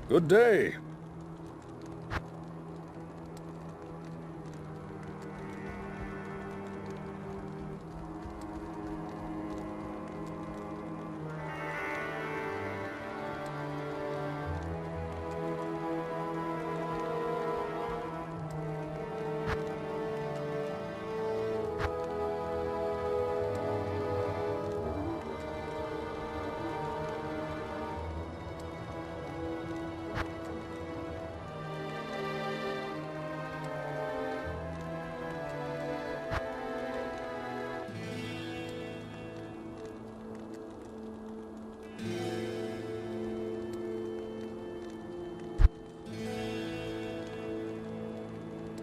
Good day.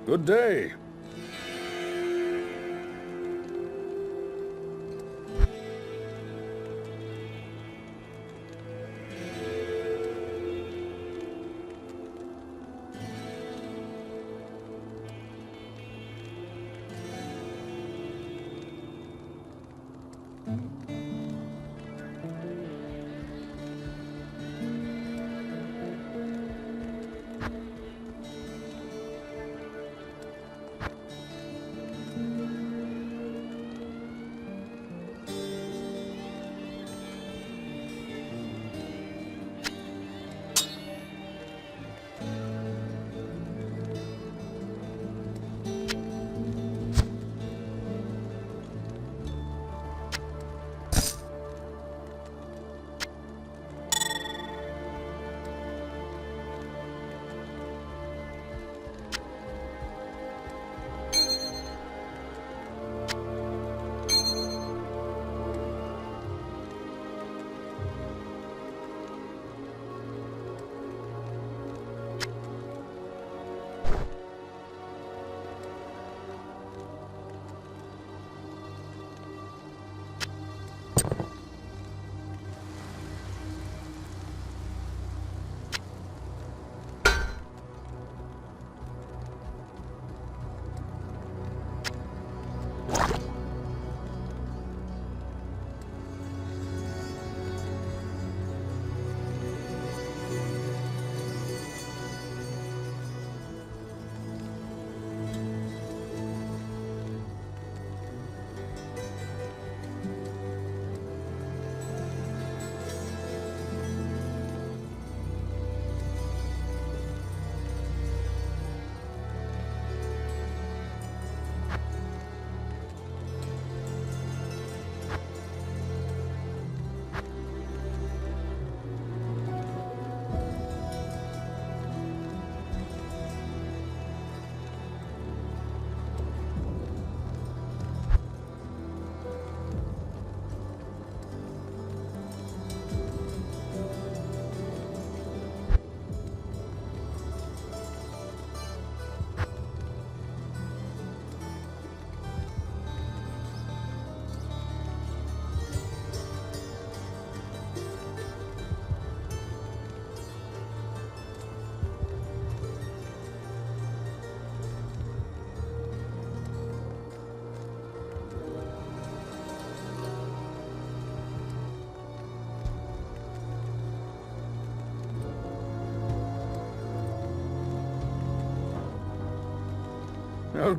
Good day.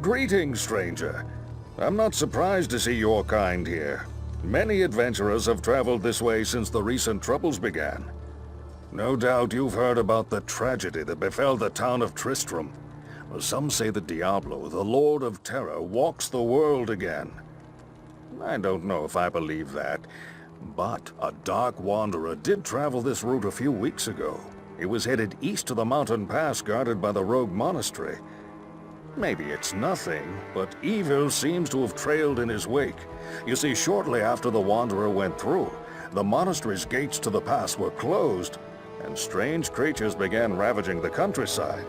Greetings, stranger. I'm not surprised to see your kind here. Many adventurers have traveled this way since the recent troubles began. No doubt you've heard about the tragedy that befell the town of Tristram. Some say that Diablo, the Lord of Terror, walks the world again. I don't know if I believe that, but a dark wanderer did travel this route a few weeks ago. He was headed east to the mountain pass guarded by the Rogue Monastery. Maybe it's nothing, but evil seems to have trailed in his wake. You see, shortly after the wanderer went through, the monastery's gates to the pass were closed, and strange creatures began ravaging the countryside.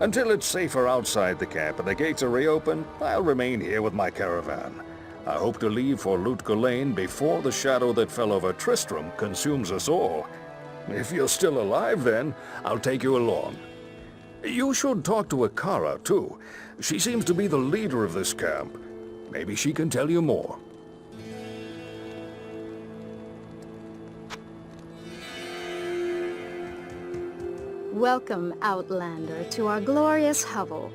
Until it's safer outside the camp and the gates are reopened, I'll remain here with my caravan. I hope to leave for Lut Gholein before the shadow that fell over Tristram consumes us all. If you're still alive then, I'll take you along. You should talk to Akara, too. She seems to be the leader of this camp. Maybe she can tell you more. Welcome, Outlander, to our glorious hovel.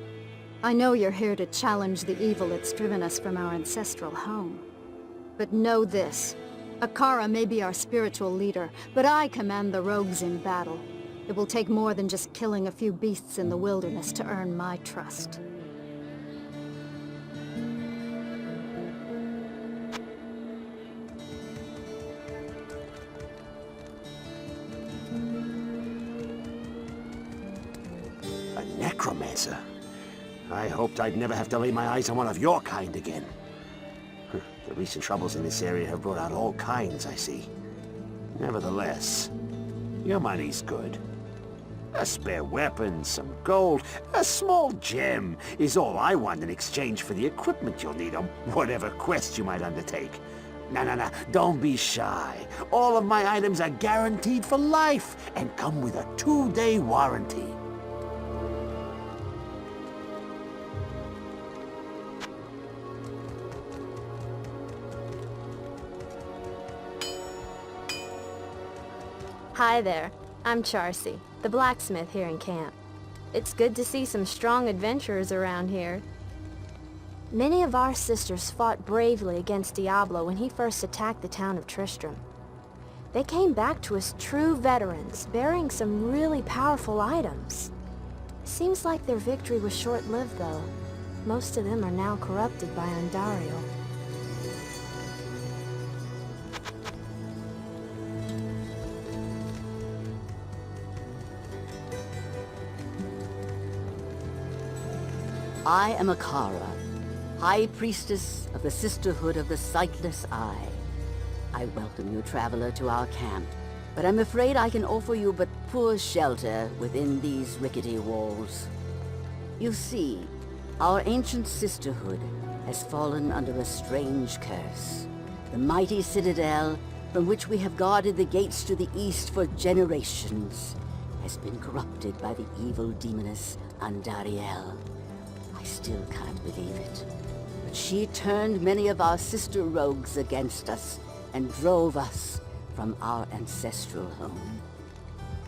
I know you're here to challenge the evil that's driven us from our ancestral home. But know this. Akara may be our spiritual leader, but I command the rogues in battle. It will take more than just killing a few beasts in the wilderness to earn my trust. A Necromancer? I hoped I'd never have to lay my eyes on one of your kind again. The recent troubles in this area have brought out all kinds, I see. Nevertheless, your money's good. A spare weapon, some gold, a small gem is all I want in exchange for the equipment you'll need on whatever quest you might undertake. No, don't be shy. All of my items are guaranteed for life and come with a 2-day warranty. Hi there, I'm Charcy, the blacksmith here in camp. It's good to see some strong adventurers around here. Many of our sisters fought bravely against Diablo when he first attacked the town of Tristram. They came back to us true veterans, bearing some really powerful items. Seems like their victory was short-lived though. Most of them are now corrupted by Andariel. I am Akara, High Priestess of the Sisterhood of the Sightless Eye. I welcome you, traveler, to our camp, but I'm afraid I can offer you but poor shelter within these rickety walls. You see, our ancient sisterhood has fallen under a strange curse. The mighty citadel, from which we have guarded the gates to the east for generations, has been corrupted by the evil demoness Andariel. I still can't believe it. But she turned many of our sister rogues against us and drove us from our ancestral home.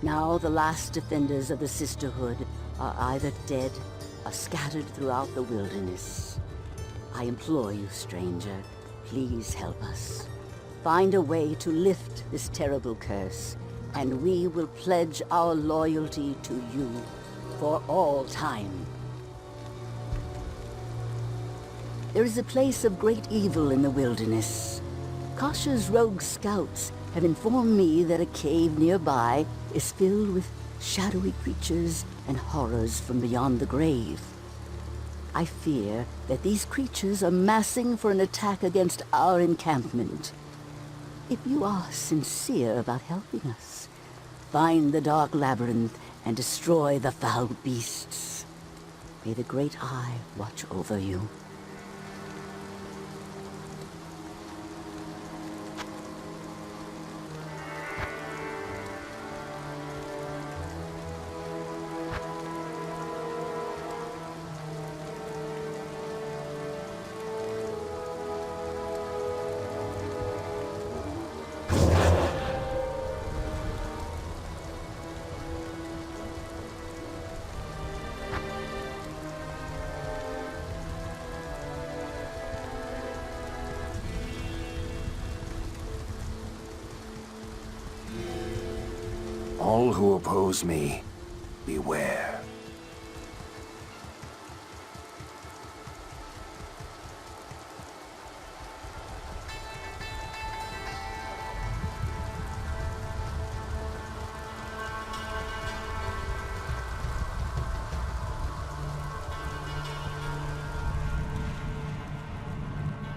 Now the last defenders of the sisterhood are either dead or scattered throughout the wilderness. I implore you, stranger, please help us. Find a way to lift this terrible curse, and we will pledge our loyalty to you for all time. There is a place of great evil in the wilderness. Kasha's rogue scouts have informed me that a cave nearby is filled with shadowy creatures and horrors from beyond the grave. I fear that these creatures are massing for an attack against our encampment. If you are sincere about helping us, find the dark labyrinth and destroy the foul beasts. May the Great Eye watch over you. All who oppose me, beware.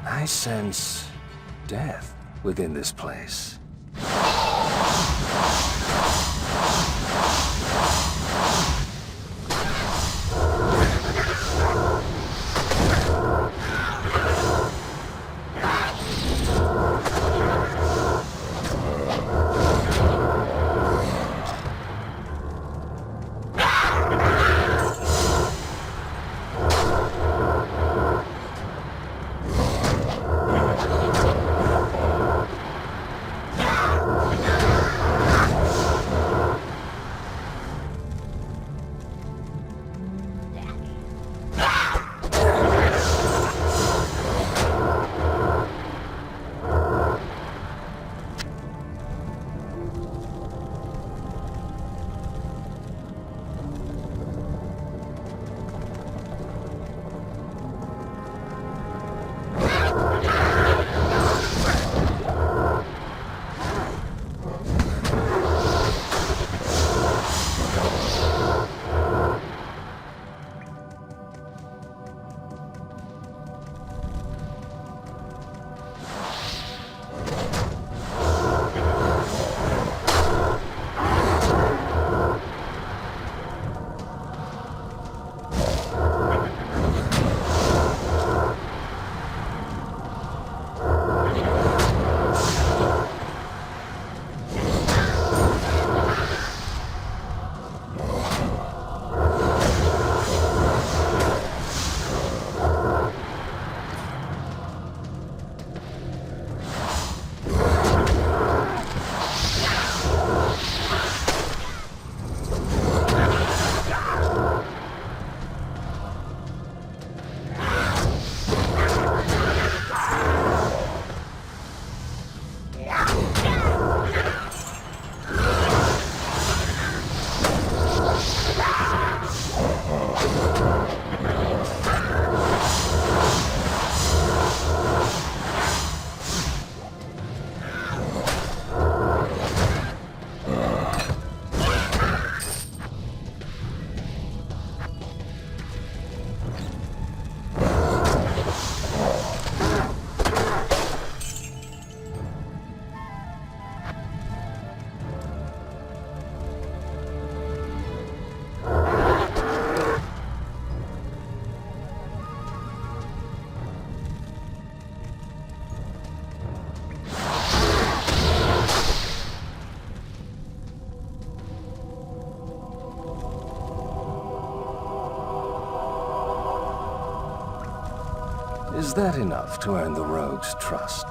I sense death within this place. Is that enough to earn the rogue's trust?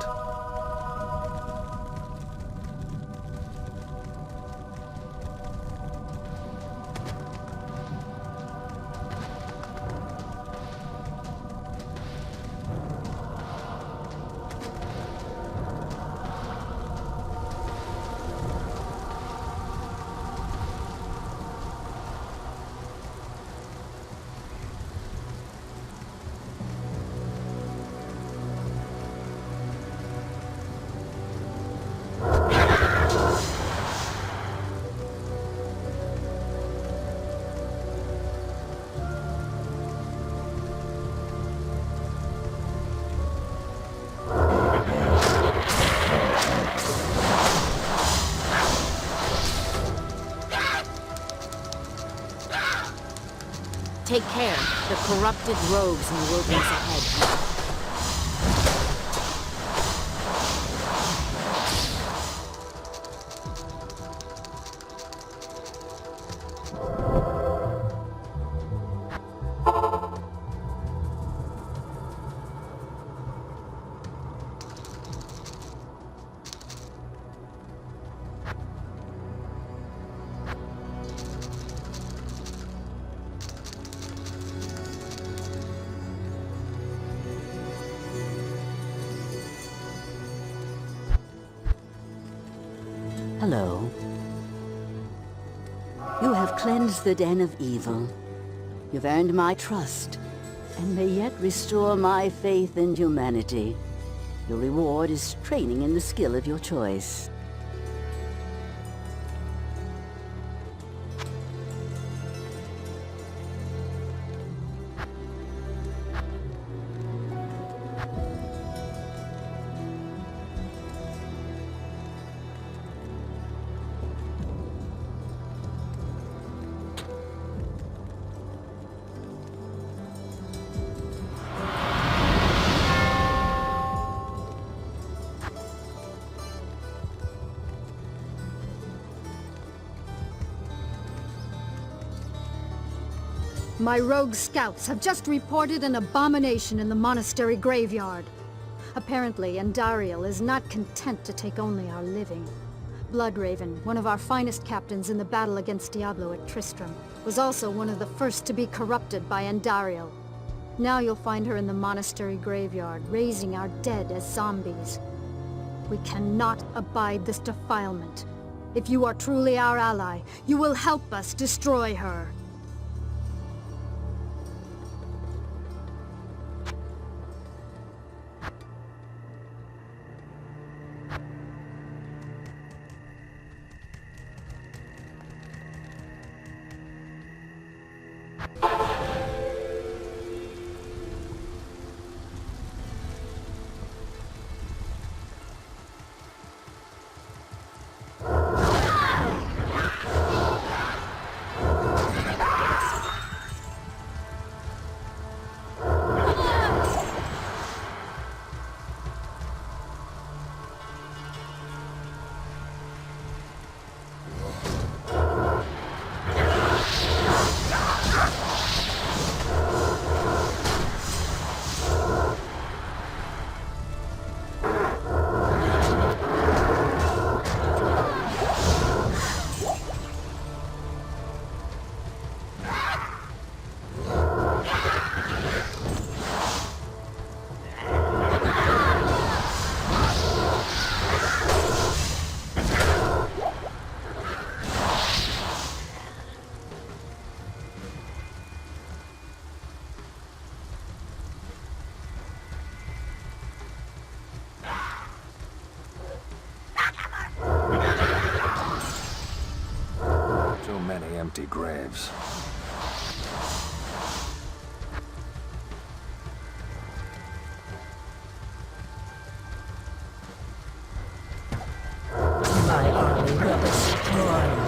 Take care. The corrupted rogues in the wilderness ahead. Hello. You have cleansed the den of evil. You've earned my trust, and may yet restore my faith in humanity. Your reward is training in the skill of your choice. My rogue scouts have just reported an abomination in the monastery graveyard. Apparently, Andariel is not content to take only our living. Bloodraven, one of our finest captains in the battle against Diablo at Tristram, was also one of the first to be corrupted by Andariel. Now you'll find her in the monastery graveyard, raising our dead as zombies. We cannot abide this defilement. If you are truly our ally, you will help us destroy her. Empty graves. My army will destroy you.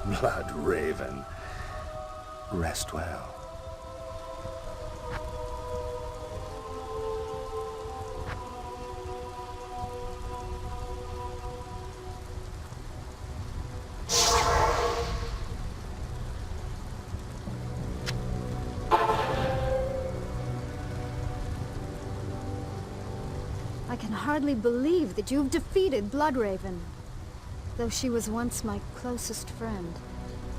Blood Raven. Rest well. I can hardly believe that you've defeated Bloodraven. Though she was once my closest friend,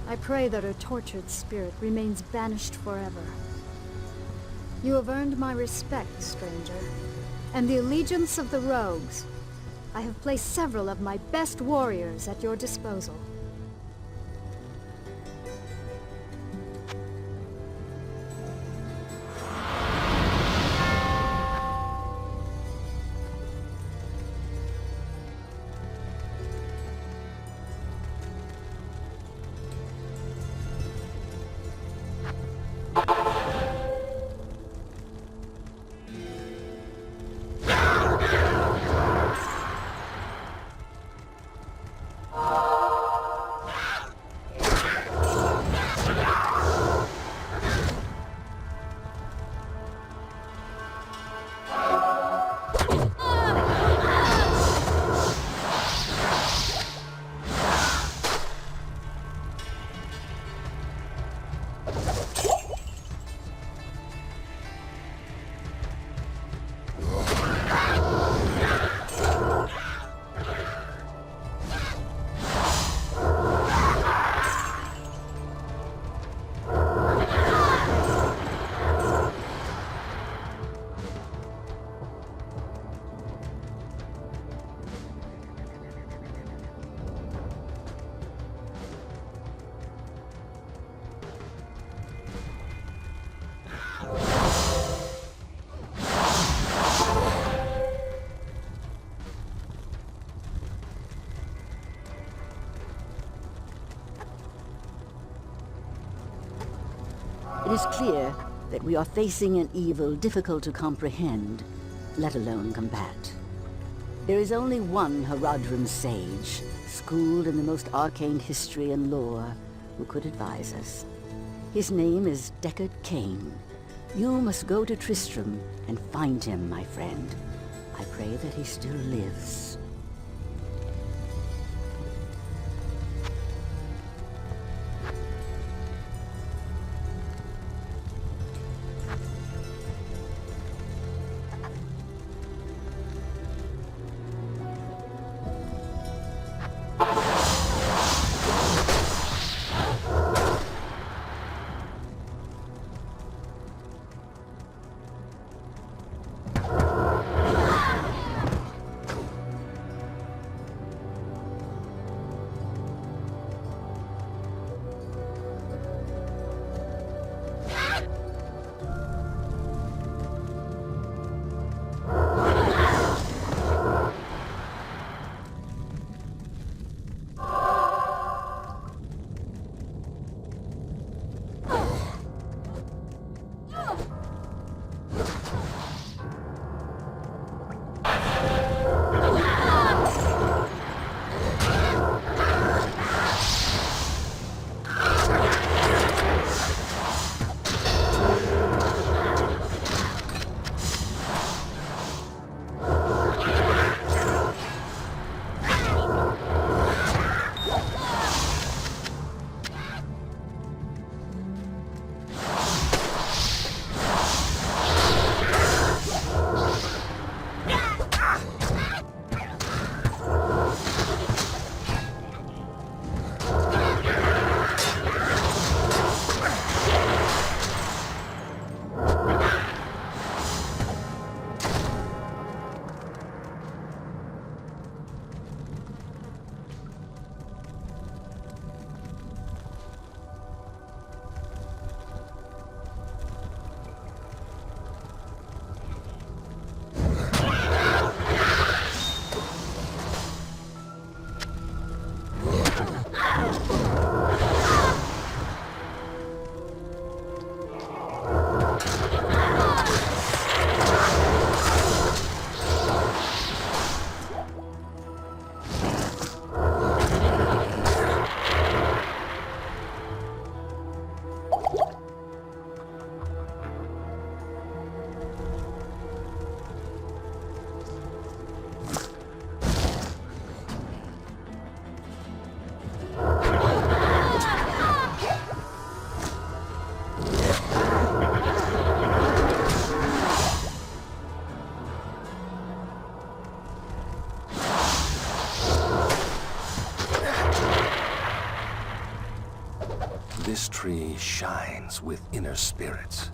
I pray that her tortured spirit remains banished forever. You have earned my respect, stranger, and the allegiance of the rogues. I have placed several of my best warriors at your disposal. It is clear that we are facing an evil difficult to comprehend, let alone combat. There is only one Horadrim sage, schooled in the most arcane history and lore, who could advise us. His name is Deckard Cain. You must go to Tristram and find him, my friend. I pray that he still lives. This tree shines with inner spirits.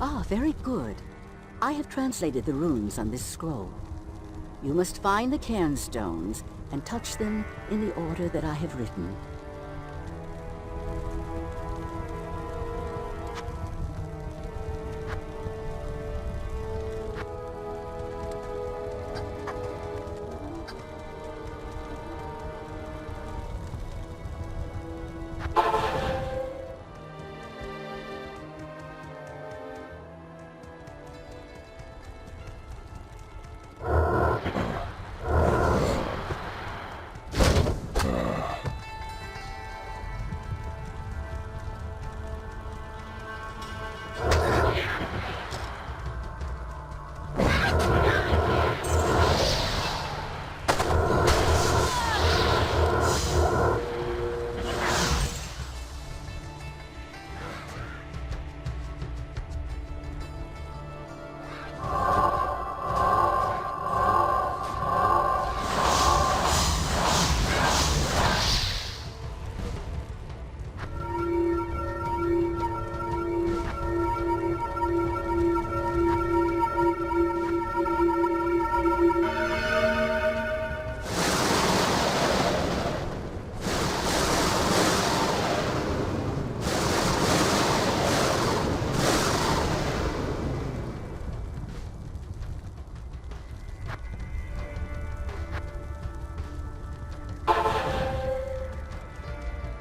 Ah, very good. I have translated the runes on this scroll. You must find the cairn stones and touch them in the order that I have written.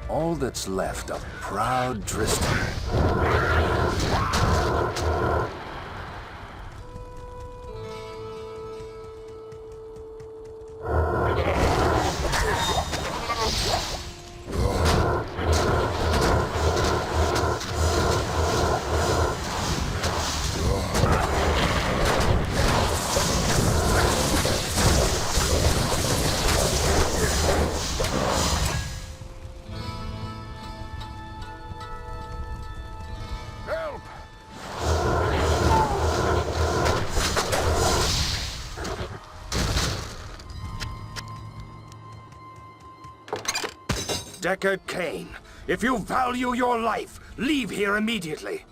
All that's left of proud Tristan. Deckard Cain, if you value your life, leave here immediately.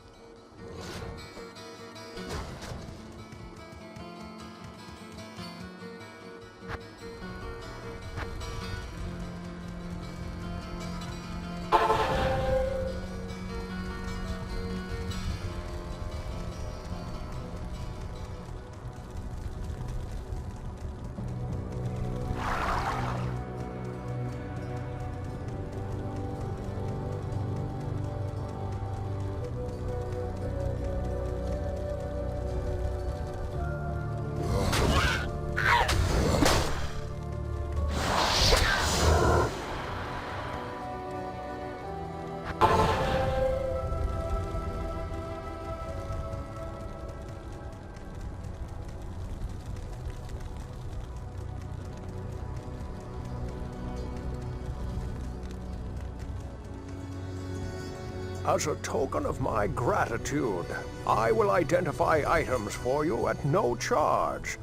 As a token of my gratitude, I will identify items for you at no charge.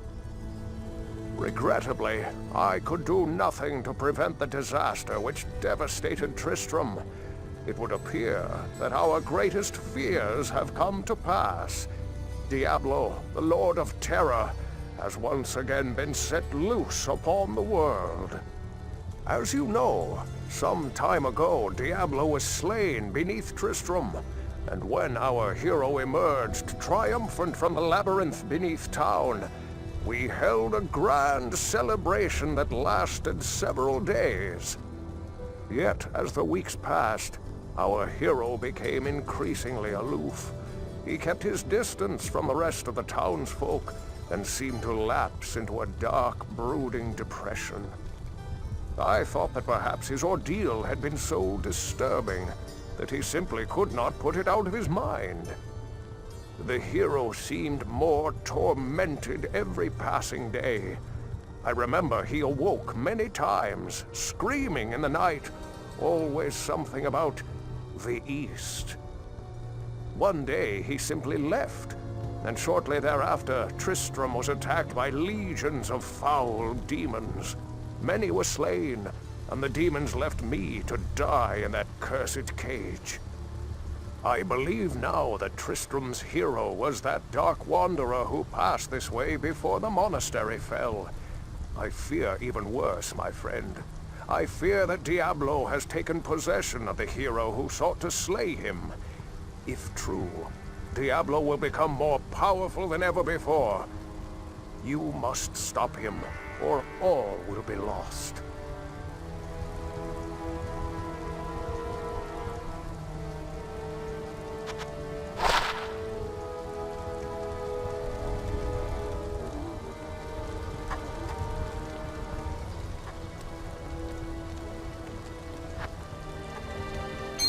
Regrettably, I could do nothing to prevent the disaster which devastated Tristram. It would appear that our greatest fears have come to pass. Diablo, the Lord of Terror, has once again been set loose upon the world. As you know, some time ago, Diablo was slain beneath Tristram, and when our hero emerged triumphant from the labyrinth beneath town, We held a grand celebration that lasted several days. Yet, as the weeks passed, our hero became increasingly aloof. He kept his distance from the rest of the townsfolk and seemed to lapse into a dark, brooding depression. I thought that perhaps his ordeal had been so disturbing that he simply could not put it out of his mind. The hero seemed more tormented every passing day. I remember he awoke many times, screaming in the night, always something about the East. One day he simply left, and shortly thereafter Tristram was attacked by legions of foul demons. Many were slain, and the demons left me to die in that cursed cage. I believe now that Tristram's hero was that dark wanderer who passed this way before the monastery fell. I fear even worse, my friend. I fear that Diablo has taken possession of the hero who sought to slay him. If true, Diablo will become more powerful than ever before. You must stop him, or all will be lost.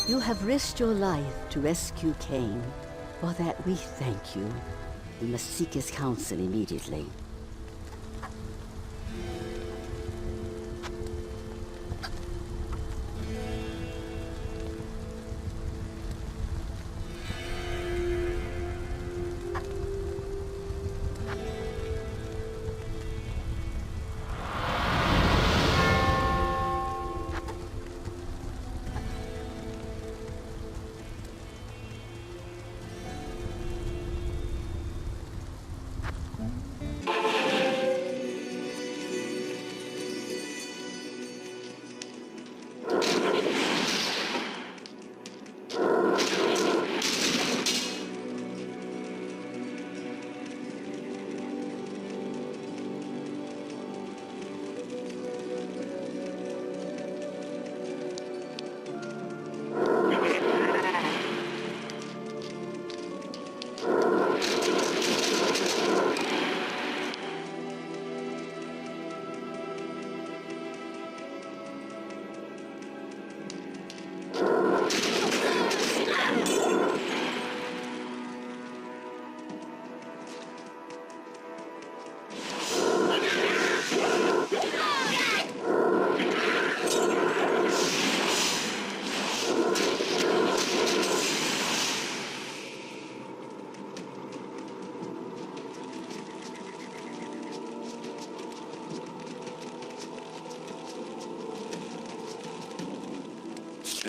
You have risked your life to rescue Cain. For that we thank you. We must seek his counsel immediately.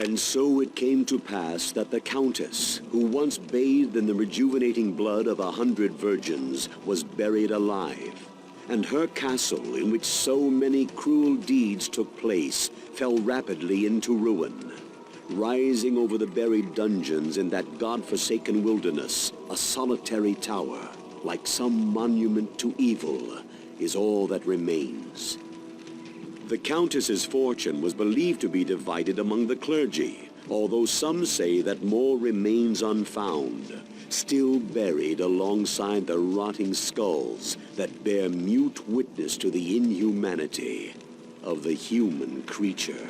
And so it came to pass that the Countess, who once bathed in the rejuvenating blood of 100 virgins, was buried alive. And her castle, in which so many cruel deeds took place, fell rapidly into ruin. Rising over the buried dungeons in that god-forsaken wilderness, a solitary tower, like some monument to evil, is all that remains. The Countess's fortune was believed to be divided among the clergy, although some say that more remains unfound, still buried alongside the rotting skulls that bear mute witness to the inhumanity of the human creature.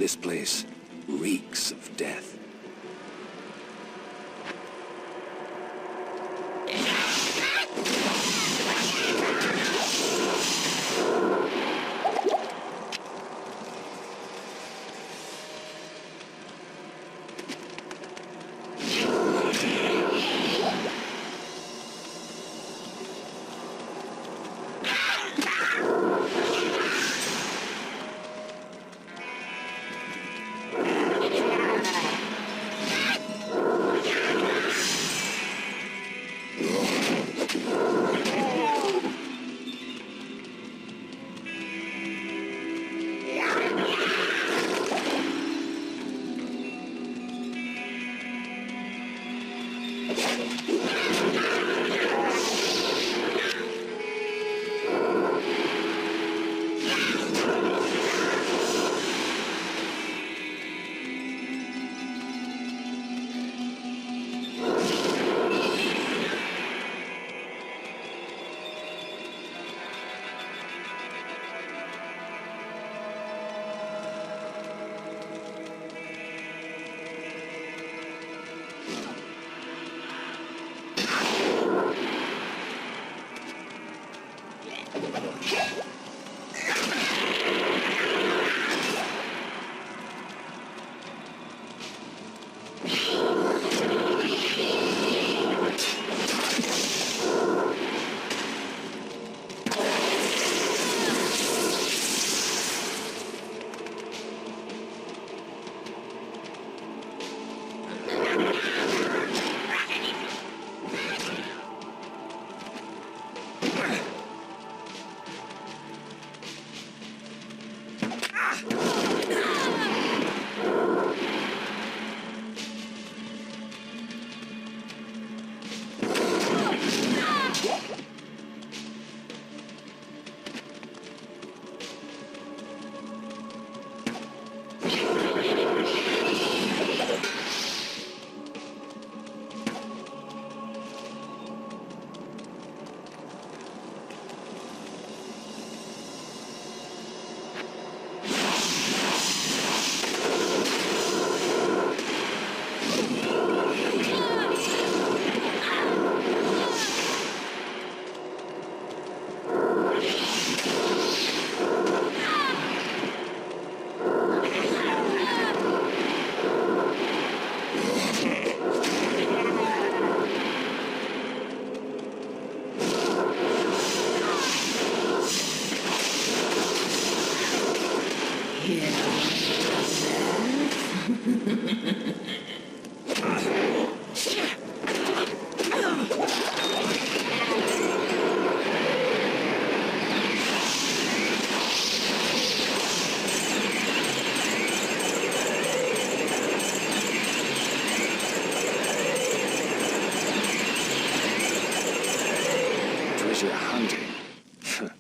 This place reeks of death. Treasure hunting.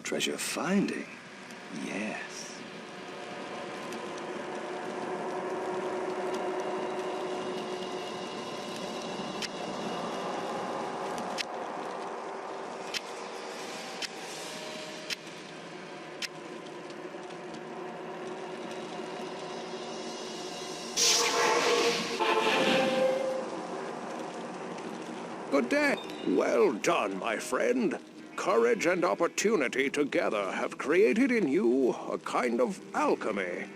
Treasure finding. Yes. Good day. Well done, my friend. Courage and opportunity together have created in you a kind of alchemy.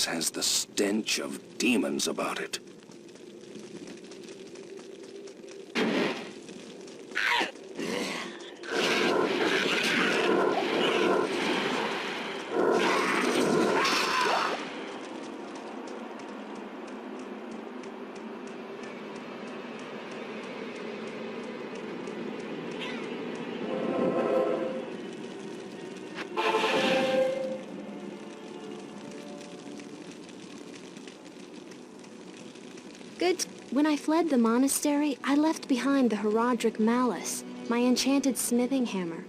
place has the stench of demons about it. Good. When I fled the monastery, I left behind the Horadric Malus, my enchanted smithing hammer.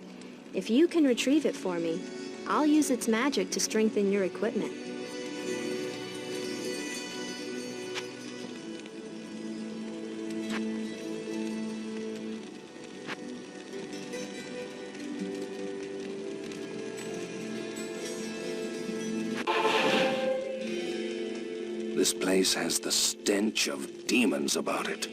If you can retrieve it for me, I'll use its magic to strengthen your equipment. This place has the stench of demons about it.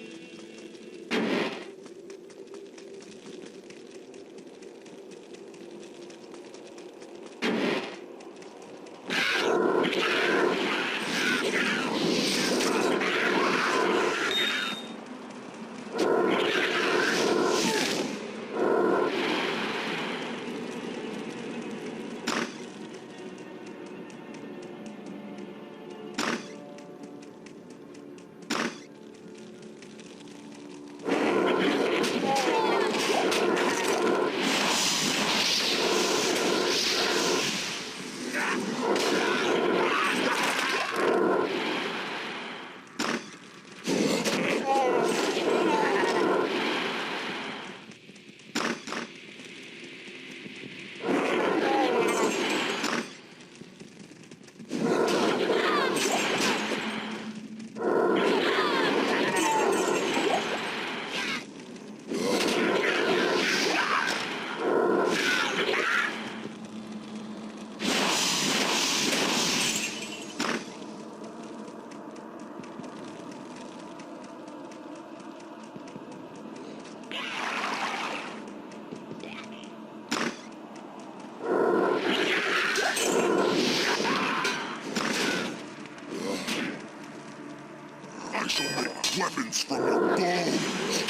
Weapons from your bones.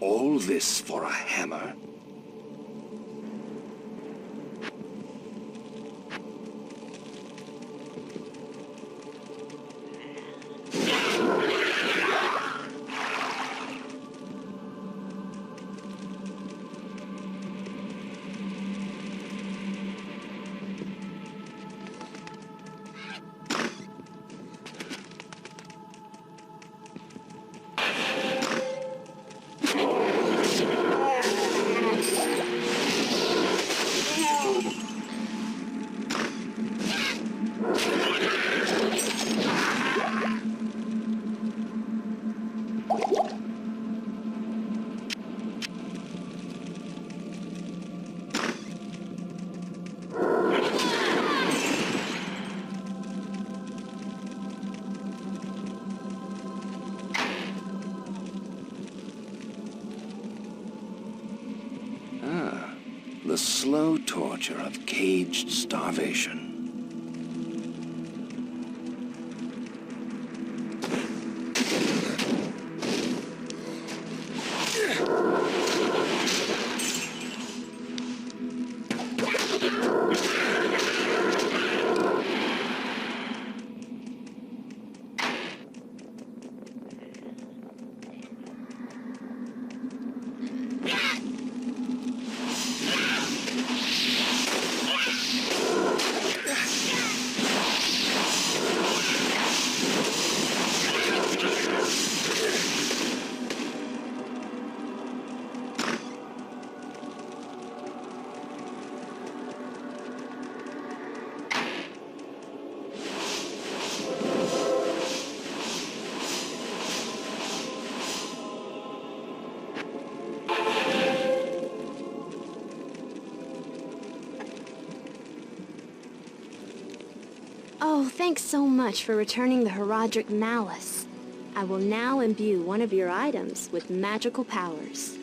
All this for a hammer? The slow torture of caged starvation. Oh, thanks so much for returning the Horadric Malus. I will now imbue one of your items with magical powers.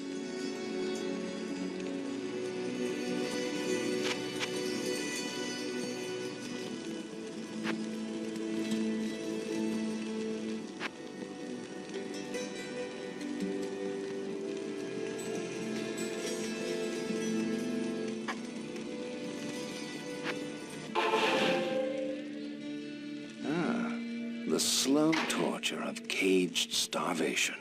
The slow torture of caged starvation.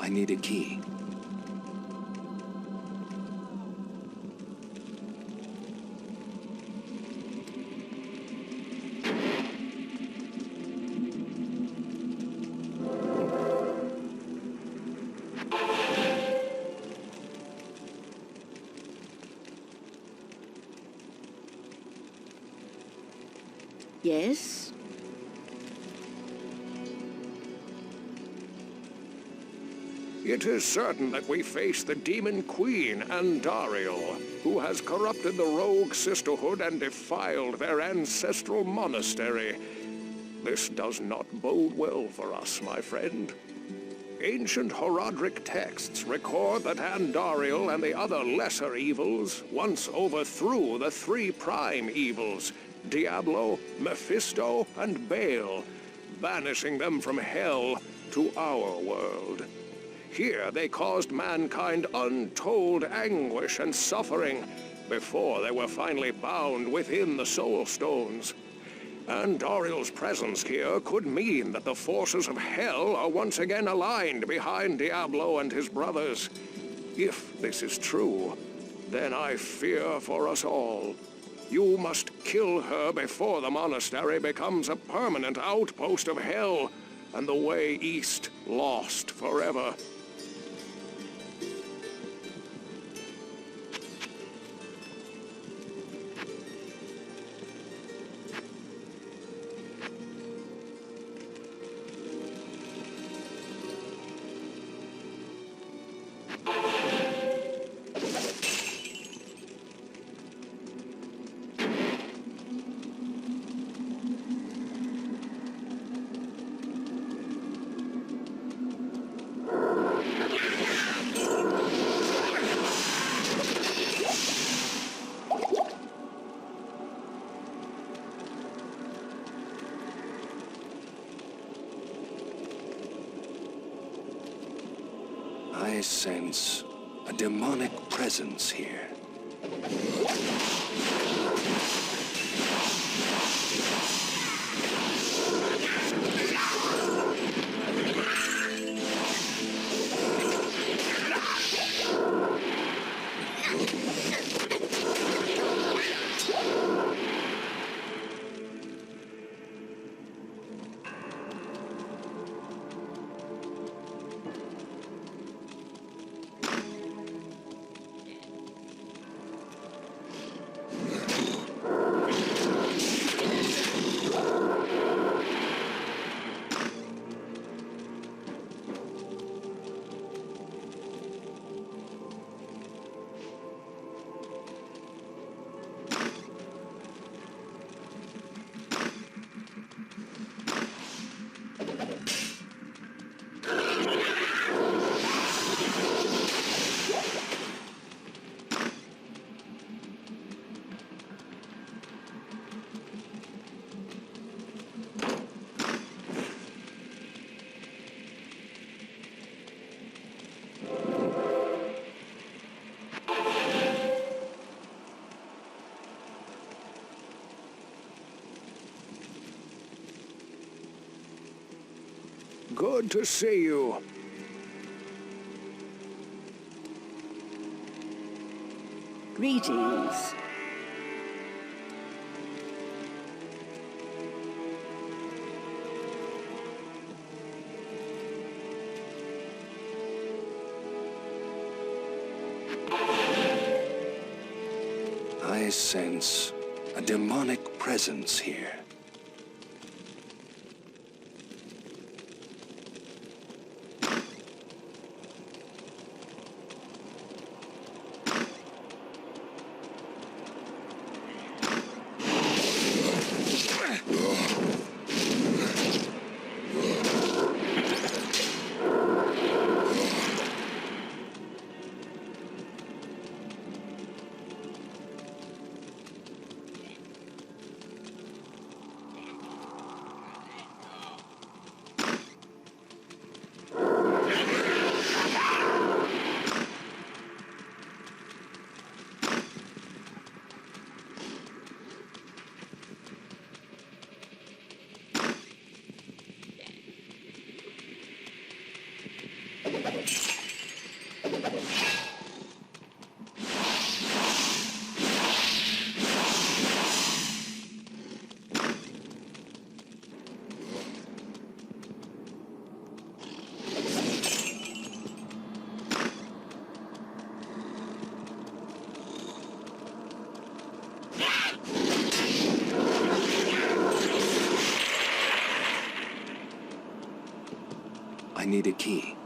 I need a key. Yes? It is certain that we face the demon queen, Andariel, who has corrupted the rogue sisterhood and defiled their ancestral monastery. This does not bode well for us, my friend. Ancient Horadric texts record that Andariel and the other lesser evils once overthrew the three prime evils, Diablo, Mephisto, and Baal, banishing them from hell to our world. Here they caused mankind untold anguish and suffering before they were finally bound within the Soul Stones. Andariel's presence here could mean that the forces of hell are once again aligned behind Diablo and his brothers. If this is true, then I fear for us all. You must kill her before the monastery becomes a permanent outpost of hell, and the way east lost forever. I sense a demonic presence here. Good to see you. Greetings. I sense a demonic presence here. I need a key.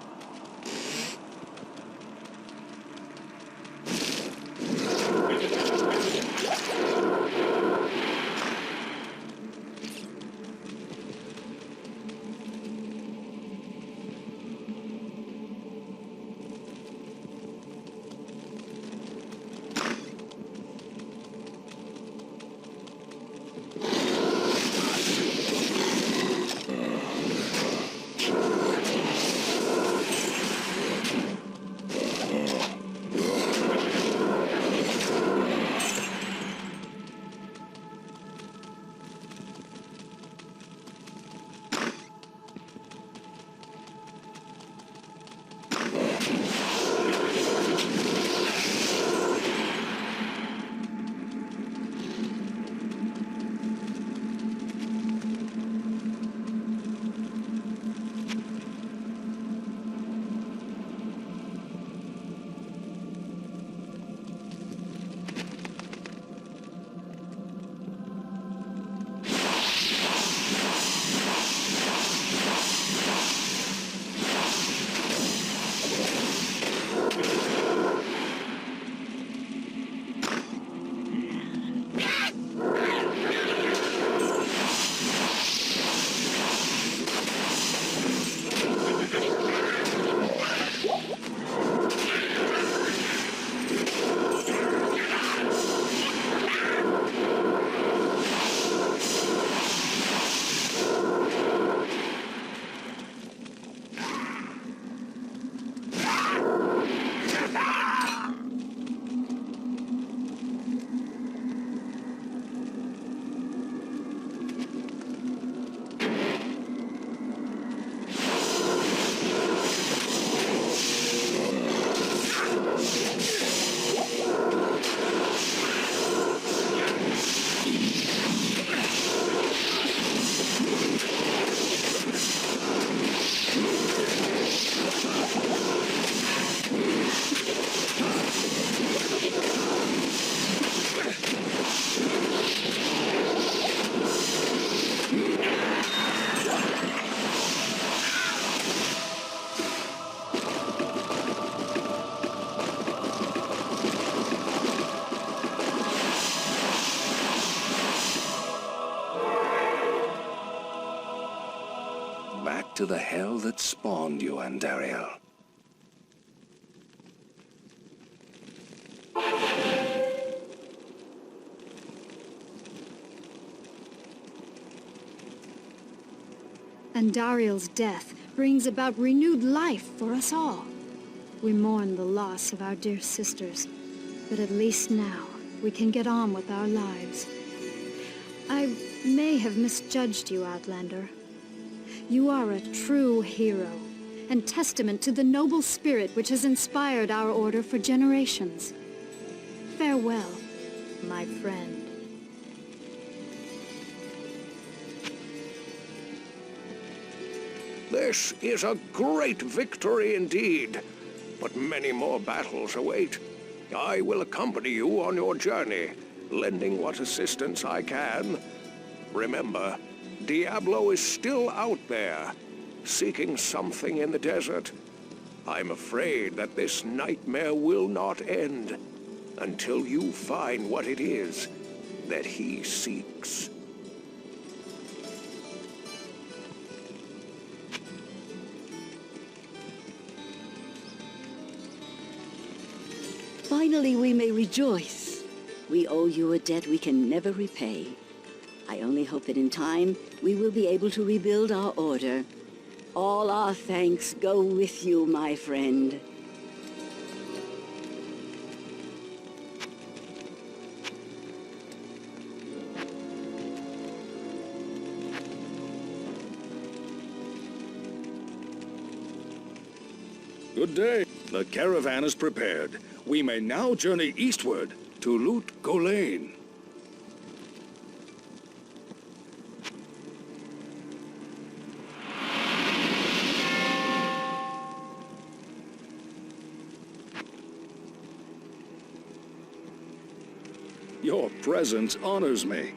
Back to the hell that spawned you, Andariel. Andariel's death brings about renewed life for us all. We mourn the loss of our dear sisters, but at least now we can get on with our lives. I may have misjudged you, Outlander. You are a true hero, and testament to the noble spirit which has inspired our order for generations. Farewell, my friend. This is a great victory indeed, but many more battles await. I will accompany you on your journey, lending what assistance I can. Remember, Diablo is still out there, seeking something in the desert. I'm afraid that this nightmare will not end until you find what it is that he seeks. Finally, we may rejoice. We owe you a debt we can never repay. I only hope that in time, we will be able to rebuild our order. All our thanks go with you, my friend. Good day. The caravan is prepared. We may now journey eastward to Lut Gholein. Your presence honors me.